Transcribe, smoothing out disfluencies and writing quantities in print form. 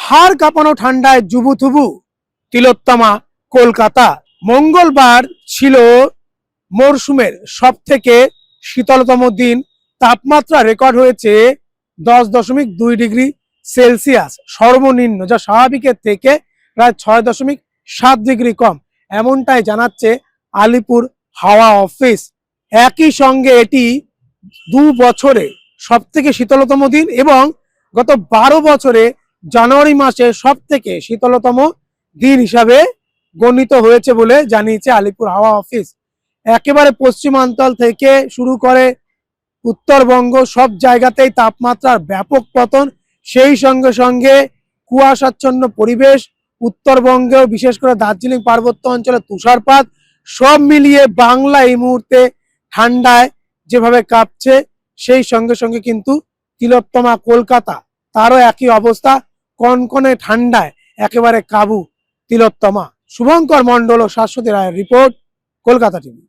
হাড় কাঁপানো ঠান্ডায় জুবুথুবু তিলোত্তমা কলকাতা। মঙ্গলবার ছিল মরশুমের সব থেকে শীতলতম দিন। তাপমাত্রা রেকর্ড হয়েছে 10.2 ডিগ্রি সেলসিয়াস সর্বনিম্ন, যা স্বাভাবিকের থেকে প্রায় 6.7 ডিগ্রি কম, এমনটাই জানাচ্ছে আলিপুর হাওয়া অফিস। একই সঙ্গে এটি 2 বছরে সব থেকে শীতলতম দিন এবং গত 12 বছরে জানুয়ারি মাসে সব থেকে শীতলতম দিন হিসাবে গণিত হয়েছে বলে জানিয়েছে আলিপুর হাওয়া অফিস। একেবারে পশ্চিমাঞ্চল থেকে শুরু করে উত্তরবঙ্গ সব জায়গাতেই তাপমাত্রার ব্যাপক পতন, সেই সঙ্গে সঙ্গে কুয়াশাচ্ছন্ন পরিবেশ। উত্তরবঙ্গেও বিশেষ করে দার্জিলিং পার্বত্য অঞ্চলে তুষারপাত, সব মিলিয়ে বাংলা এই মুহূর্তে ঠান্ডায় যেভাবে কাঁপছে, সেই সঙ্গে সঙ্গে কিন্তু তিলোত্তমা কলকাতা, তারও একই অবস্থা, কনকনে ঠান্ডায় একেবারে কাবু তিলোত্তমা। শুভঙ্কর মণ্ডল ও শাশ্বতী রায়ের রিপোর্ট, কলকাতা টিভি।